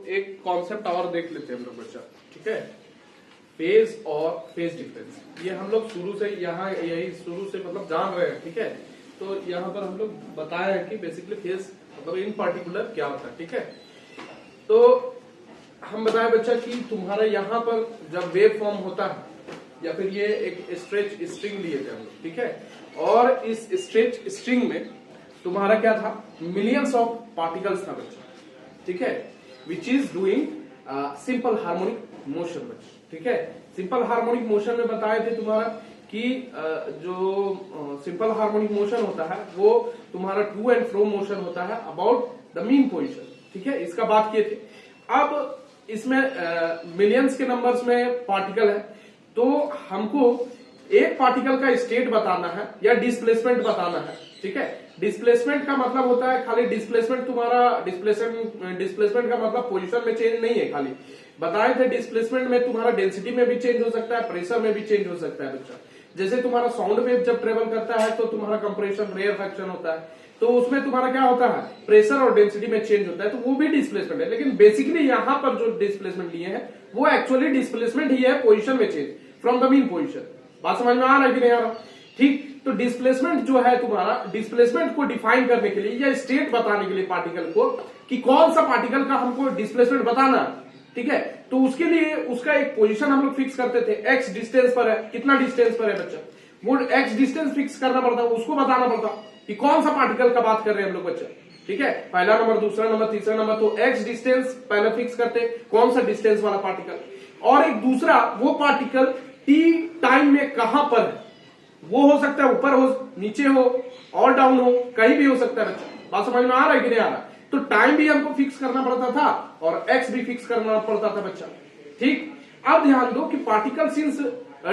एक कॉन्सेप्ट और देख लेते हैं हम लोग बच्चा, ठीक है। फेज और फेज डिफरेंस, ये हम लोग शुरू से यहाँ यही शुरू से मतलब जान रहे हैं, ठीक है। तो यहाँ पर हम लोग बताया है कि बेसिकली फेज मतलब इन पर्टिकुलर क्या होता है, ठीक है। तो हम बताए बच्चा कि तुम्हारा यहाँ पर जब वेव फॉर्म होता है या फिर ये एक स्ट्रेच स्ट्रिंग लिए थे हम लोग, ठीक है। और इस स्ट्रेच स्ट्रिंग में तुम्हारा क्या था, मिलियंस ऑफ पार्टिकल्स था बच्चा, ठीक है, which is doing simple harmonic motion बच्चा, ठीक है। सिंपल हार्मोनिक मोशन में बताए थे तुम्हारा कि जो सिंपल हार्मोनिक मोशन होता है वो तुम्हारा टू एंड फ्रो मोशन होता है अबाउट द मीन पोजीशन, ठीक है, इसका बात किए थे। अब इसमें मिलियंस के नंबर्स में पार्टिकल है, तो हमको एक पार्टिकल का स्टेट बताना है या डिस्प्लेसमेंट बताना है, ठीक है। डिस्प्लेसमेंट का मतलब होता है खाली डिस्प्लेसमेंट, तुम्हारा डिस्प्लेसमेंट का मतलब पोजीशन में चेंज नहीं है, खाली बताए थे डिस्प्लेसमेंट में तुम्हारा डेंसिटी में भी चेंज हो सकता है, प्रेशर में भी चेंज हो सकता है बच्चा। जैसे तुम्हारा साउंड वेव जब ट्रेवल करता है तो तुम्हारा कंप्रेशन रेयर फ्रैक्शन होता है, तो उसमें तुम्हारा क्या होता है, प्रेशर और डेंसिटी में चेंज होता है, तो वो भी डिस्प्लेसमेंट है। लेकिन बेसिकली यहाँ पर जो डिस्प्लेसमेंट लिए हैं वो एक्चुअली डिस्प्लेसमेंट ही है, पोजीशन में change from the mean position. बात समझ में आ रहा है कि नहीं आ रहा, ठीक। तो डिस्प्लेसमेंट जो है तुम्हारा, डिस्प्लेसमेंट को डिफाइन करने के लिए या स्टेट बताने के लिए पार्टिकल को कि कौन सा पार्टिकल का हमको डिस्प्लेसमेंट बताना, ठीक है, तो उसके लिए उसका एक पोजीशन हम लोग फिक्स करते थे, एक्स डिस्टेंस पर है, कितना डिस्टेंस पर है बच्चा, वो एक्स डिस्टेंस फिक्स करना पड़ता, उसको बताना पड़ता कि कौन सा पार्टिकल का बात कर रहे हैं हम लोग बच्चा, ठीक है। पहला नंबर, दूसरा नंबर, तीसरा नंबर, तो एक्स डिस्टेंस पहले फिक्स करते कौन सा डिस्टेंस वाला पार्टिकल, और एक दूसरा वो पार्टिकल टी टाइम में कहां पर है, वो हो सकता है ऊपर हो, नीचे हो, और डाउन हो, कहीं भी हो सकता है बच्चा। बात समझ में आ रहा है कि नहीं आ रहा, तो टाइम भी हमको फिक्स करना पड़ता था और एक्स भी फिक्स करना पड़ता था बच्चा, ठीक। अब ध्यान दो कि particle since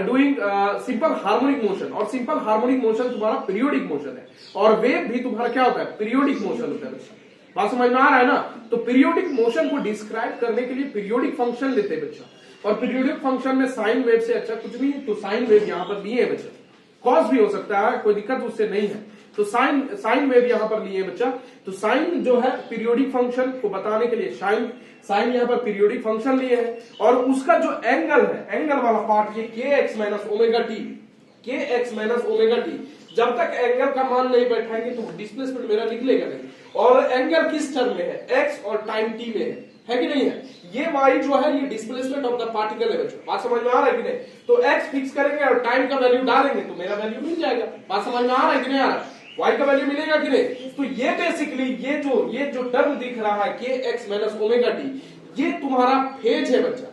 doing simple harmonic motion, और सिंपल हार्मोनिक मोशन तुम्हारा पीरियोडिक मोशन है, और वेव भी तुम्हारा क्या होता है, पीरियोडिक मोशन होता है बच्चा। बात समझ में आ रहा है ना, तो पीरियोडिक मोशन को डिस्क्राइब करने के लिए पीरियोडिक फंक्शन लेते हैं बच्चा, और पीरियोडिक फंक्शन में साइन वेव से अच्छा कुछ नहीं, तो साइन वेव यहां पर लिए है बच्चा, कॉस भी हो सकता है, कोई दिक्कत उससे नहीं है, तो साइन वेव यहां पर लिए बच्चा। तो साइन जो है पीरियोडिक फंक्शन को बताने के लिए साइन यहां पर पीरियोडिक फंक्शन लिए है, और उसका जो एंगल है, एंगल वाला पार्ट ये k x minus omega T, के एक्स माइनस ओमेगा टी, जब तक एंगल का मान नहीं बैठाएंगे तो डिस्प्लेसमेंट मेरा निकलेगा नहीं। और एंगल किस टर्म में है, एक्स और टाइम टी में है कि नहीं है, ये वाई जो है ये डिस्प्लेसमेंट ऑफ द पार्टिकल है बच्चों। बात समझ में आ रहा है कि नहीं, तो एक्स फिक्स करेंगे और टाइम का वैल्यू डालेंगे तो मेरा वैल्यू मिल जाएगा। बात समझ में आ रहा है कि नहीं आ रहा, y का वैल्यू मिलेगा कि नहीं। तो ये बेसिकली ये जो टर्म दिख रहा है के एक्स माइनस ओमेगा टी, ये तुम्हारा फेज है बच्चा।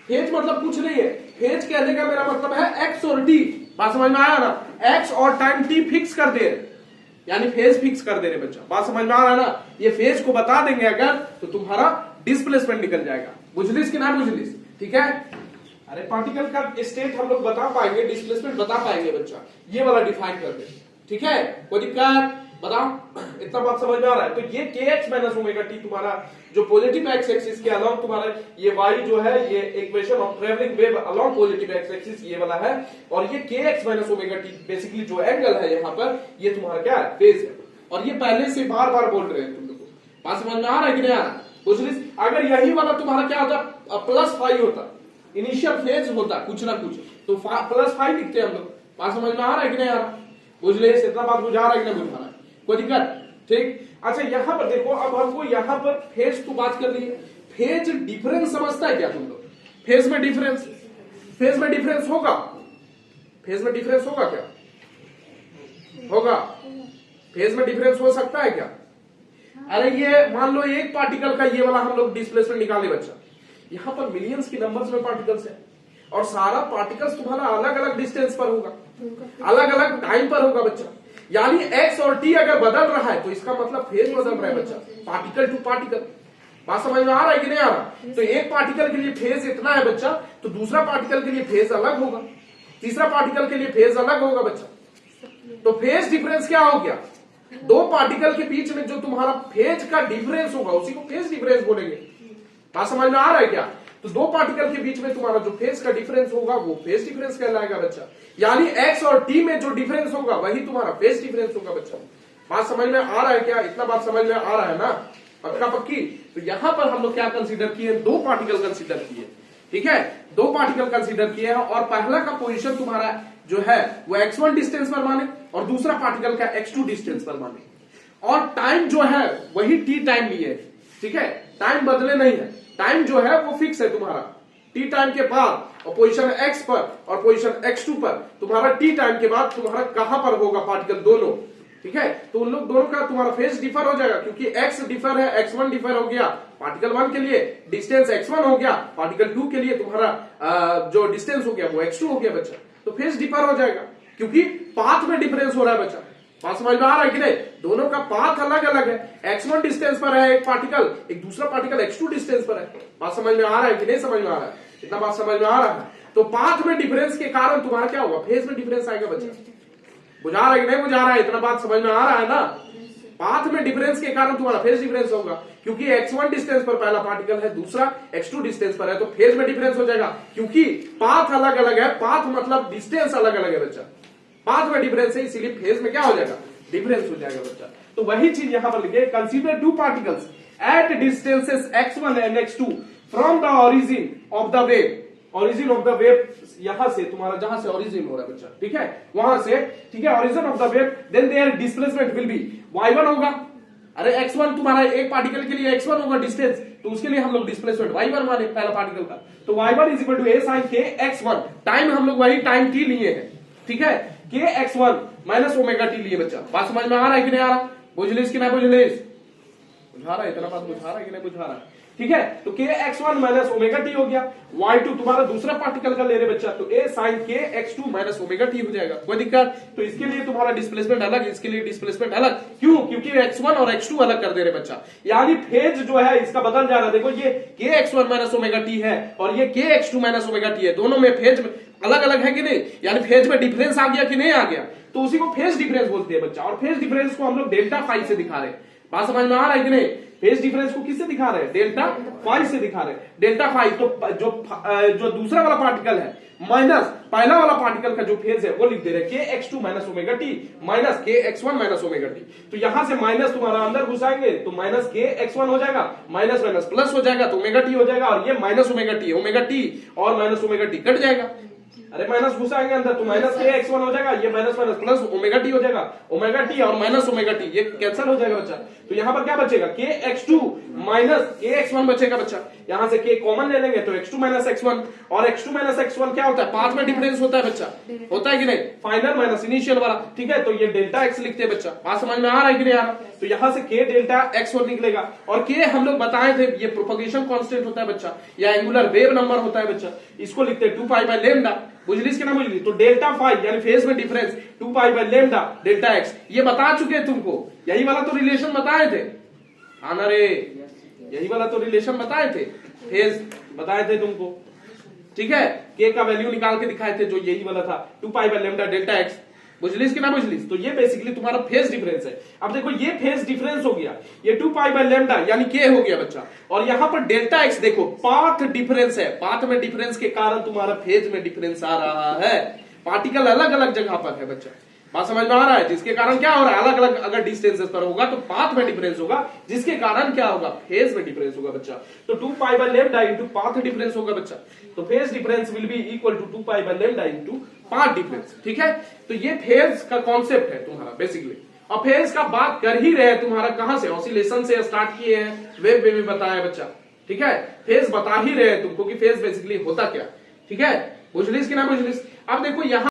फेज मतलब कुछ नहीं है, फेज कहने का मेरा मतलब है एक्स और टी। बात समझ में आया ना, एक्स और टाइम टी फिक्स कर दे, यानी फेज फिक्स कर दे रहे बच्चा। बात समझ में आ रहा है ना, ये फेज को बता देंगे अगर तो तुम्हारा डिस्प्लेसमेंट निकल जाएगा। बुझलिस कि ना बुझलिस, ठीक है। अरे पार्टिकल का स्टेट हम लोग बता पाएंगे, डिस्प्लेसमेंट बता पाएंगे बच्चा, ये वाला डिफाइन कर दे, ठीक है, कोई दिक्कत बताओ, इतना बात समझ में आ रहा है। तो ये k x minus omega t तुम्हारा जो पॉजिटिव एक्स एक्सिस के अलाउंग तुम्हारा ये वाई जो है ये equation of travelling wave along positive x axis ये वाला है, और ये k x minus omega t basically जो एंगल है यहाँ पर ये तुम्हारा क्या है, फेज है। और ये पहले से बार बार बोल रहे हैं तुम लोग को, बात समझ में आ रहा है कि नहीं आ रहा। अगर यही वाला तुम्हारा क्या होता, प्लस फाइव होता, इनिशियल फेज होता कुछ ना कुछ, तो प्लस फाइव लिखते हैं हम लोग। बात समझ में आ रहा है कि नहीं आ रहा, बुझले, इतना बात बुझा रहा है कि नहीं बुझा रहा है, कोई दिक्कत, ठीक। अच्छा यहाँ पर देखो, अब हमको यहाँ पर फेज तो बात कर ली है, फेज डिफरेंस समझता है क्या तुम लोग, फेज में डिफरेंस होगा, फेज में डिफरेंस होगा क्या, होगा, फेज में डिफरेंस हो सकता है क्या। अरे ये मान लो एक पार्टिकल का ये वाला हम लोग डिस्प्लेसमेंट निकाले बच्चा, यहाँ पर मिलियंस की नंबर्स में पार्टिकल्स है, और सारा पार्टिकल्स तुम्हारा अलग अलग डिस्टेंस पर होगा, अलग अलग टाइम पर होगा बच्चा। यानी एक्स और टी अगर बदल रहा है तो इसका मतलब फेज बदल रहा है बच्चा, पार्टिकल टू पार्टिकल। बात समझ में आ रहा है कि नहीं आ रहा, तो एक पार्टिकल के लिए फेज इतना है बच्चा, तो दूसरा पार्टिकल के लिए फेज अलग होगा, तीसरा पार्टिकल के लिए फेज अलग होगा बच्चा। तो फेज डिफरेंस क्या हो गया, दो पार्टिकल के बीच में जो तुम्हारा फेज का डिफरेंस होगा उसी को फेज डिफरेंस बोलेंगे। बात समझ में आ रहा है क्या, तो दो पार्टिकल के बीच में तुम्हारा जो फेज का डिफरेंस होगा वो फेज डिफरेंस कहलाएगा बच्चा। यानी एक्स और टी में जो डिफरेंस होगा वही तुम्हारा फेज डिफरेंस होगा बच्चा। बात समझ में आ रहा है क्या, इतना बात समझ में आ रहा है ना, पक्का पक्की। तो यहां पर हम लोग क्या कंसीडर किए, दो पार्टिकल कंसीडर किए, ठीक है, दो पार्टिकल कंसीडर किए हैं, और पहला का पोजीशन तुम्हारा जो है वो x1 डिस्टेंस पर माने और दूसरा पार्टिकल का x2 डिस्टेंस पर माने, और टाइम जो है वही t टाइम लिए, ठीक है, टाइम बदले नहीं है, टाइम जो है वो फिक्स है तुम्हारा t टाइम के बाद, और पोजीशन x पर और पोजीशन x2 पर तुम्हारा t टाइम के बाद तुम्हारा कहां पर होगा पार्टिकल दोनों, ठीक है। तो उन लोग दोनों का तुम्हारा फेज डिफर हो जाएगा, क्योंकि x डिफर है, x1 डिफर हो गया पार्टिकल 1 के लिए, डिस्टेंस x1 हो गया, पार्टिकल 2 के लिए तुम्हारा जो डिस्टेंस हो गया वो x2 हो गया बच्चा। तो फेज डिफर हो जाएगा क्योंकि पाथ में डिफरेंस हो रहा है बच्चा। बात समझ में आ रहा है कि नहीं, दोनों का पाथ अलग अलग है, x1 डिस्टेंस पर है एक पार्टिकल, एक दूसरा पार्टिकल x2 डिस्टेंस पर है। बात समझ में आ रहा है कि नहीं समझ में आ रहा है, इतना बात समझ में आ रहा है। तो पाथ में डिफरेंस के कारण तुम्हारा क्या होगा, फेज में डिफरेंस आएगा बच्चा। बुझा रहा है कि नहीं बुझा रहा है, इतना बात समझ में आ रहा है ना। पाथ में डिफरेंस के कारण तुम्हारा फेज डिफरेंस होगा, क्योंकि x1 डिस्टेंस पर पहला पार्टिकल है, दूसरा x2 डिस्टेंस पर है, तो फेज में डिफरेंस हो जाएगा, क्योंकि पाथ अलग अलग है, पाथ मतलब डिस्टेंस अलग अलग है बच्चा, पाथ में डिफरेंस है, इसीलिए फेज में क्या हो जाएगा, डिफरेंस हो जाएगा बच्चा। तो वही चीज यहां पर लिखे, consider two particles at distances x1 and x2 from the origin of the wave, origin of the wave यहां से तुम्हारा जहां से ओरिजिन हो रहा है बच्चा, ठीक है, वहां से, ठीक है, origin of the wave, then their displacement will be y1 होगा। अरे x1 तुम्हारा एक पार्टिकल के लिए x1 होगा डिस्टेंस, तो उसके लिए हम लोग डिस्प्लेसमेंट y1 माने पहला पार्टिकल का, तो y1 is equal to a sin k x1, time हम लोग वही टाइम t लिए हैं, ठीक है, k x1 minus omega t लिए बच्चा। बात समझ में आ रहा है कि नहीं आ रहा, बुझलिस कि नहीं बुझलिस, बुझा रहा है, इतना बात बुझा रहा है कि नहीं बुझा रहा है, ठीक है। तो k x1 minus omega T हो गया, y2 तुम्हारा दूसरा पार्टिकल का ले रहे बच्चा, तो a sin k x2 minus omega T हो जाएगा, कोई दिक्कत। तो इसके लिए तुम्हारा डिस्प्लेसमेंट अलग, इसके लिए डिस्प्लेसमेंट अलग, क्यों, क्योंकि x1 और x2 अलग कर दे रहे बच्चा, यानी फेज जो है इसका बदल जा रहा है। देखो ये k x1 minus omega T है और ये k x2 minus omega T है, दोनों में फेज अलग अलग है कि नहीं, यानी फेज में डिफरेंस आ गया कि नहीं आ गया, तो उसी को फेज डिफरेंस बोलते हैं बच्चा। और फेज डिफरेंस को हम लोग डेल्टा फाई से दिखा रहे हैं, बात समझ में आ रहा है कि नहीं, फेज डिफरेंस को किससे दिखा रहे हैं, डेल्टा फाई से दिखा रहे हैं, डेल्टा फाई। तो जो दूसरा वाला पार्टिकल है माइनस पहला वाला पार्टिकल का जो फेज है वो लिख दे रहे हैं के x2 minus omega T minus के x1 माइनस ओमेगा टी। तो यहां से माइनस तुम्हारा अंदर घुसाएंगे तो माइनस के x1 हो जाएगा, माइनस माइनस प्लस हो जाएगा, तो ओमेगा टी हो जाएगा, और ये माइनस ओमेगा टी और माइनस ओमेगा टी कट जाएगा। अरे माइनस घुसाएंगे अंदर तो माइनस के x1 हो जाएगा, ये minus minus plus omega T हो जाएगा, ओमेगा टी और माइनस ओमेगा टी ये कैंसिल हो जाएगा बच्चा। तो यहां पर क्या बचेगा, के x2 माइनस के x1 बचेगा बच्चा, यहां से के कॉमन ले लेंगे तो x2 माइनस x1, और x2 माइनस x1 क्या होता है, पाथ में डिफरेंस होता है बच्चा, होता है कि नहीं, फाइनल माइनस इनिशियल वाला, ठीक है। तो ये डेल्टा x लिखते हैं बच्चा, बात समझ में आ रहा है कि नहीं आ रहा। तो यहां से के डेल्टा x1 निकलेगा, और के हम लोग बताए थे ये प्रोपगेशन कांस्टेंट होता है बच्चा, या एंगुलर वेव नंबर होता है बच्चा, इसको लिखते हैं 2 पाई बाय लैम्डा, बुझलिस कि ना बुझली। तो डेल्टा फाइव यानी फेज में difference 2 pi by lambda delta x, ये बता चुके हैं तुमको, यही वाला तो रिलेशन बताए थे, आना रे, यही वाला तो रिलेशन बताए थे, फेज बताए थे तुमको, ठीक है, के का वैल्यू निकाल के दिखाए थे जो यही वाला था 2 pi by lambda delta x, बुझलिस कि ना बुझलिस। तो ये बेसिकली तुम्हारा फेज डिफरेंस है। अब देखो ये फेज डिफरेंस हो गया, ये 2 पाई बाय लैम्डा यानी के हो गया बच्चा, और यहां पर डेल्टा एक्स देखो पाथ डिफरेंस है, पाथ में डिफरेंस के कारण तुम्हारा फेज में डिफरेंस आ रहा है, पार्टिकल अलग अलग जगह पर है बच्चा, बात समझ में आ रहा है, जिसके कारण क्या हो रहा है, अलग अलग अगर डिस्टेंसेस पर होगा तो पाथ में डिफरेंस होगा, जिसके कारण क्या होगा, फेज में डिफरेंस होगा बच्चा। तो 2 pi by lambda into path difference होगा बच्चा, तो phase difference will be equal to 2 pi by lambda into path difference, ठीक है। तो ये फेज का कॉन्सेप्ट है तुम्हारा बेसिकली, और फेज का बात कर ही रहे तुम्हारा कहां से, ऑसिलेशन से स्टार्ट किए हैं, वेव में भी बताया बच्चा, ठीक है, फेज बता ही रहे तुमको कि फेज बेसिकली होता क्या, ठीक है, बुझलिस कि ना बुझलिस। अब देखो यहां